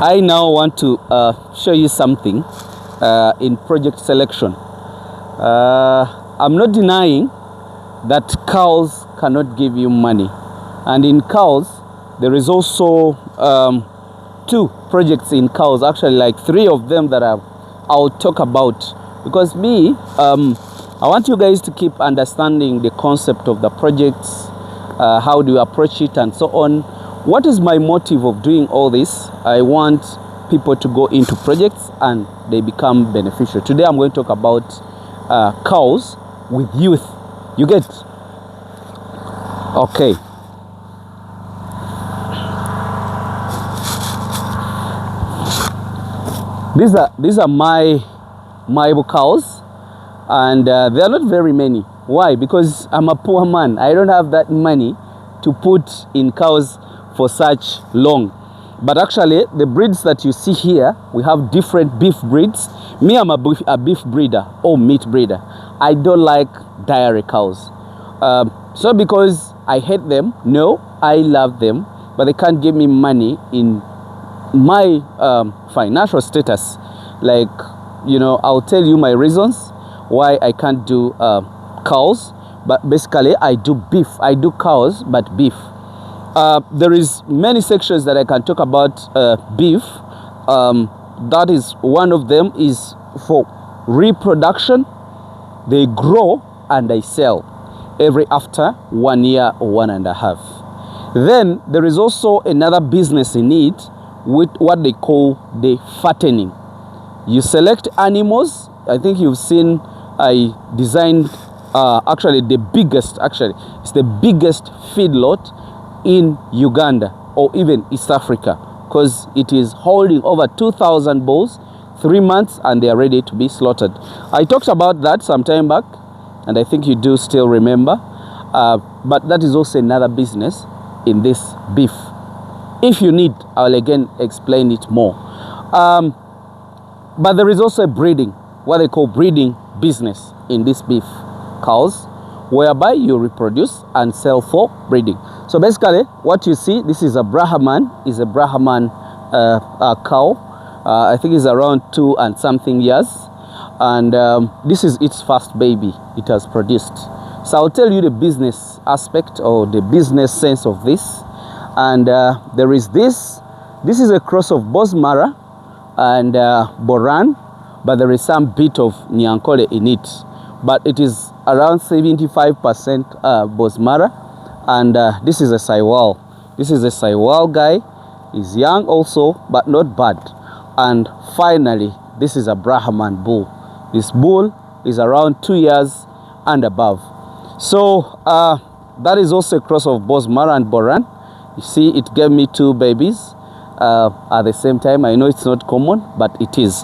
I now want to show you something in project selection. I'm not denying that cows cannot give you money, and in cows there is also 2 projects in cows, actually like 3 of them that I'll talk about, because I want you guys to keep understanding the concept of the projects, how do you approach it and so on. What is my motive of doing all this? I want people to go into projects and they become beneficial. Today I'm going to talk about cows with youth. You get? Okay. These are my cows, and they are not very many. Why? Because I'm a poor man. I don't have that money to put in cows for such long. But actually, the breeds that you see here, we have different beef breeds. Me, I'm a beef breeder or meat breeder. I don't like dairy cows. So because I hate them? No, I love them, but they can't give me money in my financial status. Like, you know, I'll tell you my reasons why I can't do cows, but basically I do beef. I do cows, but beef. There is many sections that I can talk about beef. That is one of them is for reproduction. They grow and they sell every after 1 year or 1.5. Then there is also another business in it with what they call the fattening. You select animals. I think you've seen I designed actually it's the biggest feedlot in Uganda or even East Africa, because it is holding over 2,000 bulls, 3 months, and they are ready to be slaughtered. I talked about that some time back, and I think you do still remember, but that is also another business in this beef. If you need, I'll again explain it more. But there is also a breeding, what they call breeding business in this beef cows, whereby you reproduce and sell for breeding. So basically, what you see, this is a Brahman cow. I think it's around 2 and something years, and this is its first baby it has produced. So I'll tell you the business aspect or the business sense of this. And there is this is a cross of Bosmara and Boran, but there is some bit of Nyankole in it. But it is around 75% Bosmara, and this is a Saiwal. This is a Saiwal guy. He's young also, but not bad. And finally, this is a Brahman bull. This bull is around 2 years and above. So that is also a cross of Bosmara and Boran. You see, it gave me 2 babies at the same time. I know it's not common, but it is.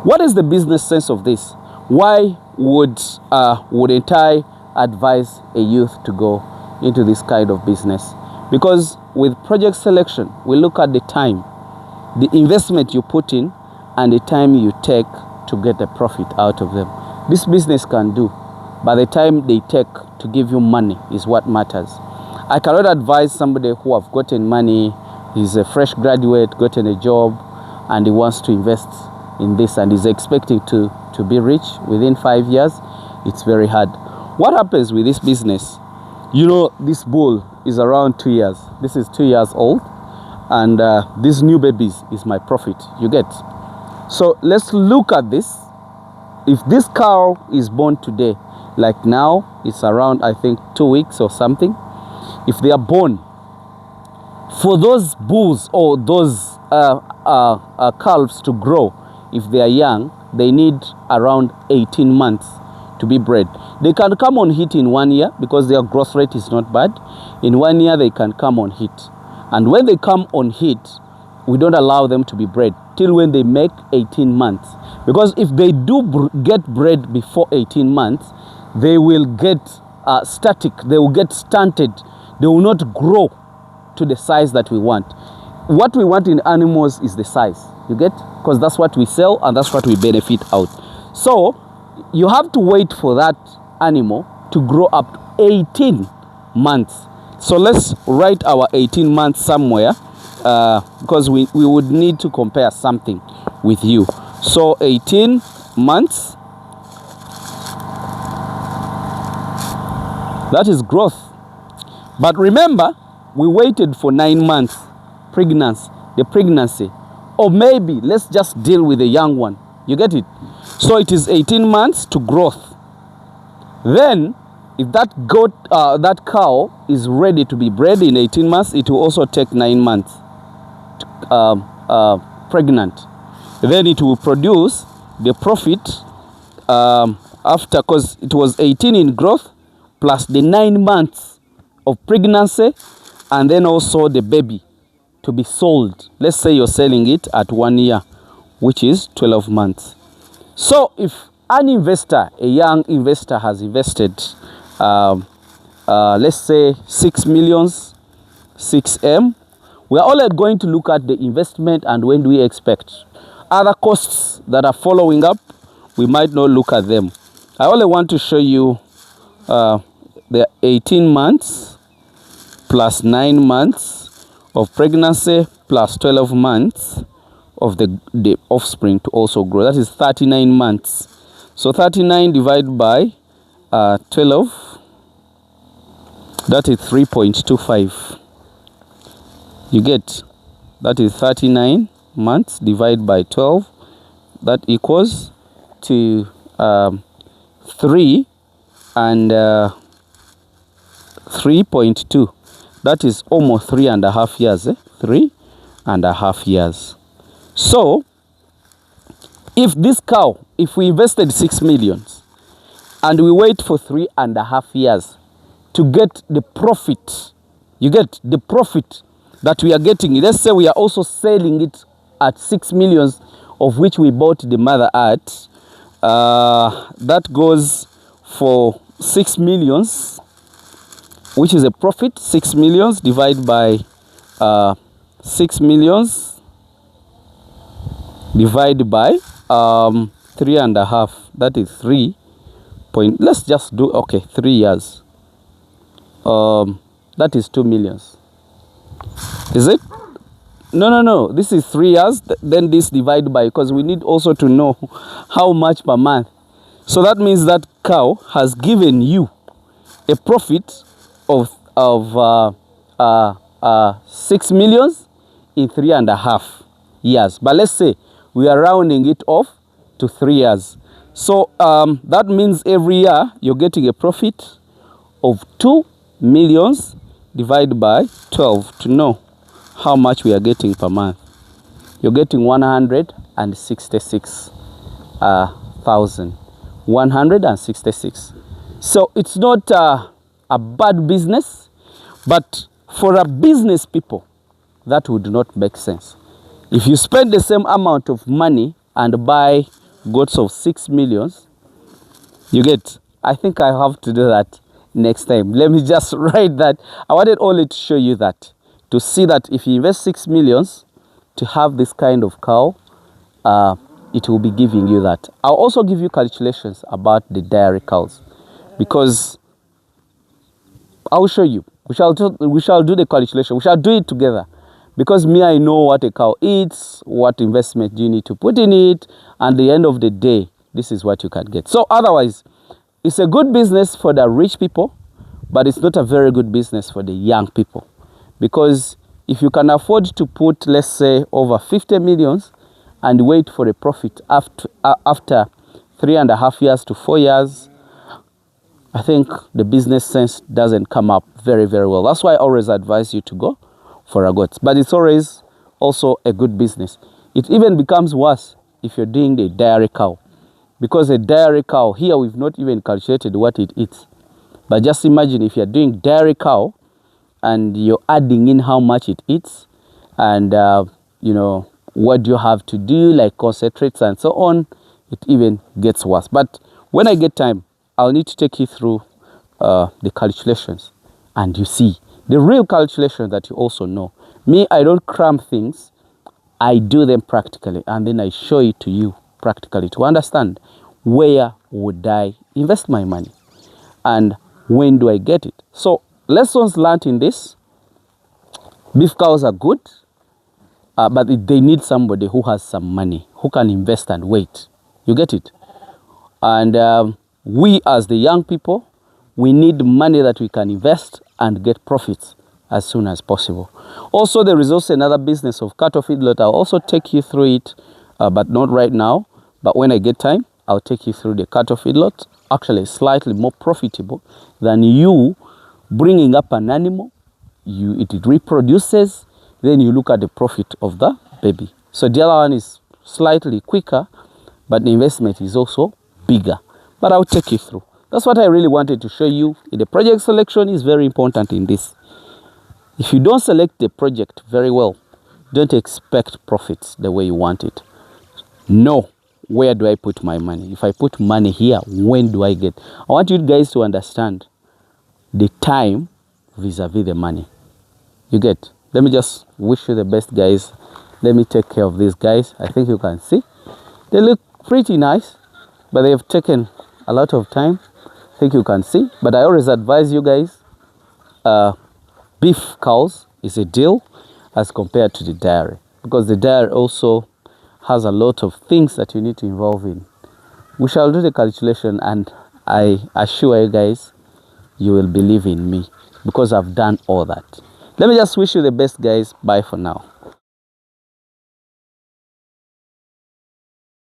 What is the business sense of this? Why wouldn't I advise a youth to go into this kind of business? Because with project selection, we look at the time, the investment you put in, and the time you take to get a profit out of them. This business can do, but the time they take to give you money is what matters. I cannot advise somebody who have gotten money, he's a fresh graduate, gotten a job, and he wants to invest in this and is expecting to be rich within 5 years. It's very hard. What happens with this business? You know, this bull is around 2 years. This is 2 years old, and these new babies is my profit. You get? So let's look at this. If this cow is born today, like now, it's around, I think, 2 weeks or something. If they are born, for those bulls or those calves to grow, if they are young, they need around 18 months to be bred. They can come on heat in 1 year because their growth rate is not bad. In 1 year, they can come on heat. And when they come on heat, we don't allow them to be bred till when they make 18 months. Because if they do get bred before 18 months, they will get static, they will get stunted, they will not grow to the size that we want. What we want in animals is the size, you get? Because that's what we sell and that's what we benefit out. So you have to wait for that animal to grow up to 18 months. So let's write our 18 months somewhere. because we would need to compare something with you. So 18 months, that is growth. But remember, we waited for 9 months the pregnancy, or maybe let's just deal with the young one. You get it? So it is 18 months to growth. Then if that cow is ready to be bred in 18 months, it will also take 9 months pregnant. Then it will produce the profit after, because it was 18 in growth plus the 9 months of pregnancy, and then also the baby to be sold. Let's say you're selling it at 1 year, which is 12 months. So if an investor, a young investor, has invested let's say 6 millions, 6M, we are only going to look at the investment and when do we expect. Other costs that are following up, we might not look at them. I only want to show you the 18 months plus 9 months of pregnancy plus 12 months of the offspring to also grow. That is 39 months. So 39 divided by 12, that is 3.25. You get, that is 39 months divided by 12. That equals to 3 and 3.2. That is almost 3.5 years. 3.5 years. So if this cow, if we invested 6 million and we wait for 3.5 years to get the profit, you get the profit that we are getting. Let's say we are also selling it at 6 million, of which we bought the mother at. That goes for 6 million, which is a profit. 6 million divided by 6 million divided by 3.5. That is 3 point. Let's just do 3 years. That is 2 million. Is it? No. This is 3 years. Then this divided by, because we need also to know how much per month. So that means that cow has given you a profit of 6 million in 3.5 years. But let's say we are rounding it off to 3 years. So that means every year you're getting a profit of 2 million divided by 12 to know how much we are getting per month. You're getting 166,000. 166. So it's not a bad business, but for a business people, that would not make sense. If you spend the same amount of money and buy goats of 6 million, you get, I think I have to do that next time. Let me just write that. I wanted only to show you that, to see that if you invest 6 million to have this kind of cow, it will be giving you that. I'll also give you calculations about the dairy cows, because I'll show you. We shall do the calculation. We shall do it together, because me, I know what a cow eats, what investment you need to put in it, and at the end of the day, this is what you can get. So otherwise, it's a good business for the rich people, but it's not a very good business for the young people, because if you can afford to put, let's say, over 50 million and wait for a profit after 3.5 years to 4 years, I think the business sense doesn't come up very, very well. That's why I always advise you to go for a goat. But it's always also a good business. It even becomes worse if you're doing the dairy cow, because a dairy cow, here we've not even calculated what it eats. But just imagine if you're doing dairy cow and you're adding in how much it eats, and what you have to do, like concentrates and so on, it even gets worse. But when I get time, I'll need to take you through the calculations, and you see the real calculation that you also know. Me, I don't cram things. I do them practically, and then I show it to you practically to understand where would I invest my money and when do I get it. So lessons learned in this: beef cows are good. but they need somebody who has some money, who can invest and wait. You get it? And we as the young people, we need money that we can invest and get profits as soon as possible. Also, there is also another business of cattle feedlot. I'll also take you through it, but not right now. But when I get time, I'll take you through the cattle feedlot. Actually, slightly more profitable than you bringing up an animal. It reproduces, then you look at the profit of the baby. So the other one is slightly quicker, but the investment is also bigger. But I'll take you through. That's what I really wanted to show you. The project selection is very important in this. If you don't select the project very well, don't expect profits the way you want it. No. Where do I put my money? If I put money here, when do I get? I want you guys to understand the time vis-a-vis the money. You get? Let me just wish you the best, guys. Let me take care of these guys. I think you can see. They look pretty nice, but they have taken a lot of time. I think you can see. But I always advise you guys, beef cows is a deal as compared to the dairy. Because the dairy also has a lot of things that you need to involve in. We shall do the calculation, and I assure you guys, you will believe in me because I've done all that. Let me just wish you the best, guys. Bye for now.